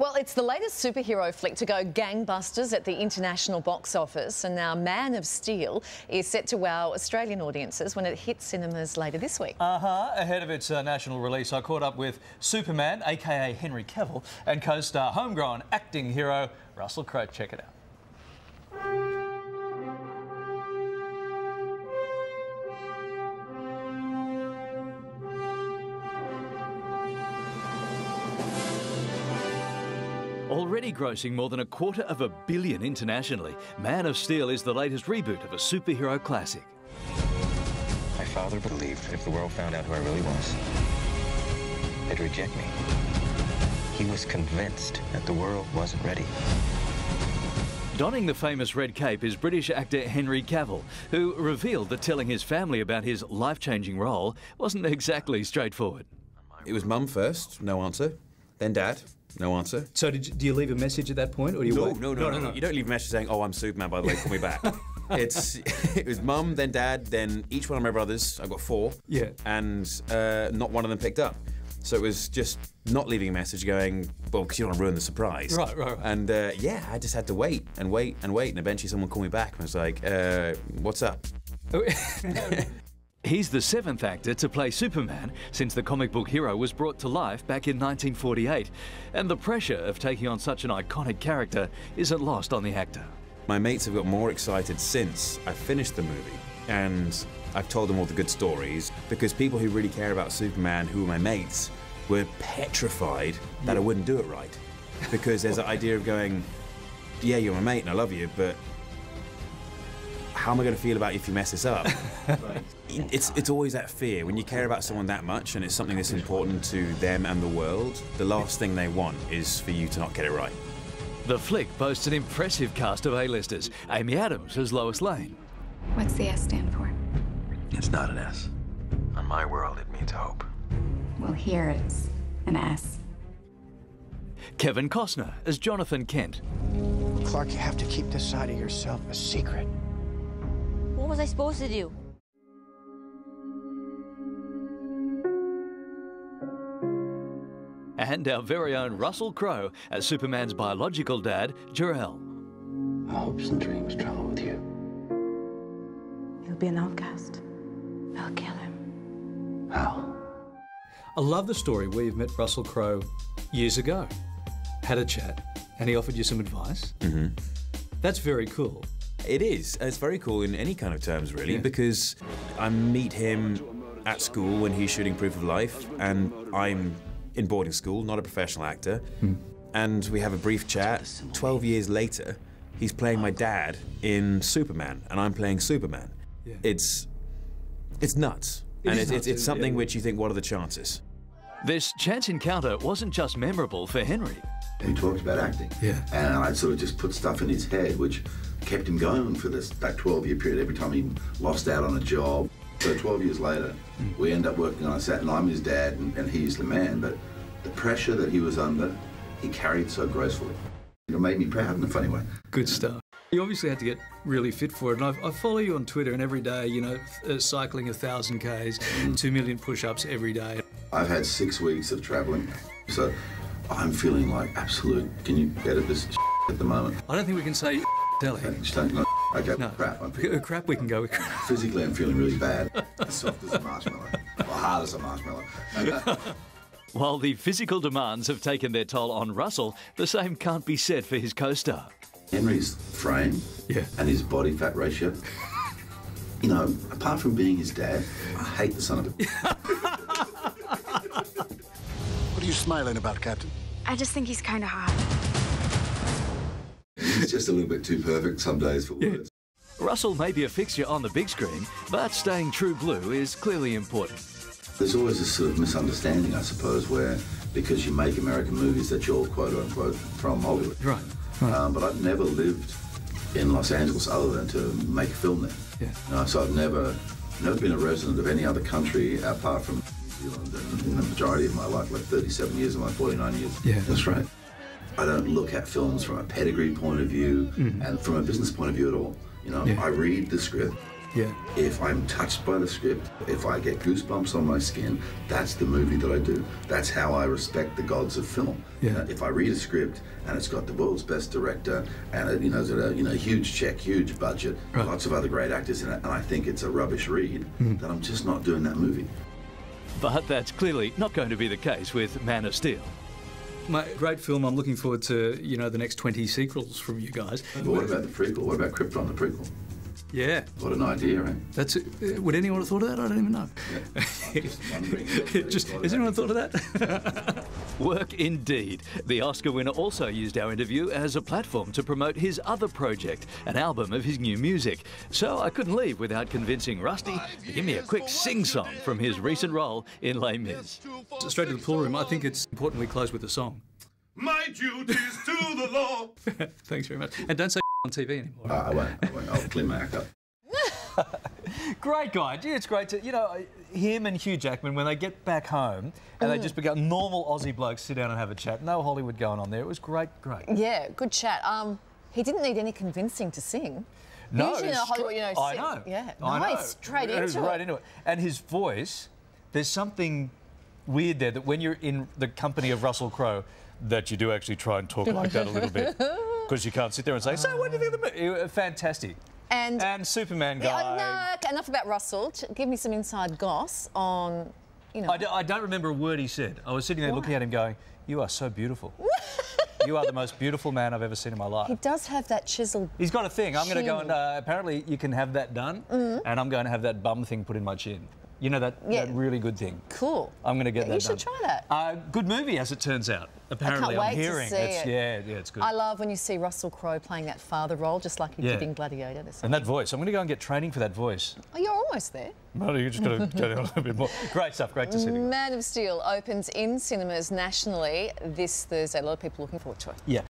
Well, it's the latest superhero flick to go gangbusters at the international box office, and now Man of Steel is set to wow Australian audiences when it hits cinemas later this week. Ahead of its national release, I caught up with Superman, aka Henry Cavill, and co-star homegrown acting hero Russell Crowe. Check it out. Already grossing more than $250 million internationally, Man of Steel is the latest reboot of a superhero classic. My father believed if the world found out who I really was, they'd reject me. He was convinced that the world wasn't ready. Donning the famous red cape is British actor Henry Cavill, who revealed that telling his family about his life-changing role wasn't exactly straightforward. It was mum first, no answer. Then dad, no answer. So do you leave a message at that point, or do you wait? No. You don't leave a message saying, "Oh, I'm Superman, by the way, call me back." It was mum, then dad, then each one of my brothers. I've got 4. Yeah. And not one of them picked up. So it was just not leaving a message going, well, because you don't want to ruin the surprise. Right. And yeah, I just had to wait and wait and wait, and eventually someone called me back and was like, what's up? He's the 7th actor to play Superman since the comic book hero was brought to life back in 1948. And the pressure of taking on such an iconic character isn't lost on the actor. My mates have got more excited since I finished the movie, and I've told them all the good stories, because people who really care about Superman, who are my mates, were petrified that I wouldn't do it right. Because there's that idea of going, yeah, you're my mate and I love you, but how am I going to feel about you if you mess this up? It's always that fear. When you care about someone that much and it's something that's important to them and the world, the last thing they want is for you to not get it right. The flick boasts an impressive cast of A-listers. Amy Adams as Lois Lane. What's the S stand for? It's not an S. On my world, it means hope. Well, here it's an S. Kevin Costner as Jonathan Kent. Clark, you have to keep this side of yourself a secret. What was I supposed to do? And our very own Russell Crowe as Superman's biological dad, Jor-El. Hopes and dreams travel with you. He'll be an outcast. I'll kill him. How? I love the story where you've met Russell Crowe years ago, had a chat, and he offered you some advice. Mm-hmm. That's very cool. It is. It's very cool in any kind of terms, really, because I meet him at school when he's shooting Proof of Life, and I'm in boarding school, not a professional actor, and we have a brief chat. 12 years later, he's playing my dad in Superman, and I'm playing Superman. Yeah. It's nuts. It's something which you think, what are the chances? This chance encounter wasn't just memorable for Henry. He talked about acting. Yeah. And I sort of just put stuff in his head which kept him going for that 12-year period every time he lost out on a job. So 12 years later, we end up working on a set, and I'm his dad and he's the man, but the pressure that he was under, he carried so gracefully. It made me proud in a funny way. Good stuff. You obviously had to get really fit for it, and I follow you on Twitter, and every day, you know, cycling 1,000 Ks, 2 million push-ups every day. I've had 6 weeks of traveling, so I'm feeling like absolute, can you edit this at the moment? I don't think we can say Delhi. Okay, No. Crap. Crap we can go with. Physically, I'm feeling really bad. Soft as a marshmallow, or hard as a marshmallow. While the physical demands have taken their toll on Russell, the same can't be said for his co-star. Henry's frame and his body fat ratio, you know, apart from being his dad, I hate the son of a... What are you smiling about, Captain? I just think he's kind of hot. He's just a little bit too perfect some days for words. Russell may be a fixture on the big screen, but staying true blue is clearly important. There's always this sort of misunderstanding, I suppose, where because you make American movies that you're quote-unquote from Hollywood. Right. But I've never lived in Los Angeles other than to make a film there. Yeah. You know, so I've never been a resident of any other country apart from New Zealand, and in the majority of my life, like 37 years of my 49 years. Yeah. That's right. I don't look at films from a pedigree point of view and from a business point of view at all. You know, I read the script Yeah. If I'm touched by the script, if I get goosebumps on my skin, that's the movie that I do. That's how I respect the gods of film. Yeah. If I read a script and it's got the world's best director and it, it's got a huge check, huge budget, right, lots of other great actors in it, and I think it's a rubbish read, then I'm just not doing that movie. But that's clearly not going to be the case with Man of Steel. My great film. I'm looking forward to the next 20 sequels from you guys. But what about the prequel? What about Krypton, the prequel? Yeah. What an idea, eh? That's it. Would anyone have thought of that? I don't even know. Yeah. I'm just wondering. Has anyone thought of that? Work indeed. The Oscar winner also used our interview as a platform to promote his other project, an album of his new music. So I couldn't leave without convincing Rusty to give me a quick sing-song from his recent role in Les Mis. Straight to the pool room. I think it's important we close with a song. My duties to the law. Thanks very much. And don't say on TV anymore. I won't. I'll clean my act up. Great guy. Gee, it's great to, him and Hugh Jackman, when they get back home and they just become normal Aussie blokes, sit down and have a chat. No Hollywood going on there. It was great. Yeah, good chat. He didn't need any convincing to sing. No, usually in Hollywood, I know. Yeah, I know. Straight it was into right it. into it. And his voice, there's something weird there that when you're in the company of Russell Crowe, that you do actually try and talk like that a little bit. Because you can't sit there and say, so what do you think of the movie? Fantastic. And Superman guy. Yeah, no, enough about Russell. Give me some inside goss on, I don't remember a word he said. I was sitting there looking at him going, you are so beautiful. You are the most beautiful man I've ever seen in my life. He does have that chiseled He's got a thing. I'm going to go chin. and apparently you can have that done, and I'm going to have that bum thing put in my chin. You know, that really good thing. Cool. I'm going to get that done. You should try that. Good movie, as it turns out. Apparently, I can't I'm wait hearing. to see it. Yeah, it's good. I love when you see Russell Crowe playing that father role, just like he did in Gladiator. And that voice. I'm going to go and get training for that voice. Oh, you're almost there. Well, you just got to go down a little bit more. Great stuff. Great to see you. Man of Steel opens in cinemas nationally this Thursday. A lot of people looking forward to it. Yeah.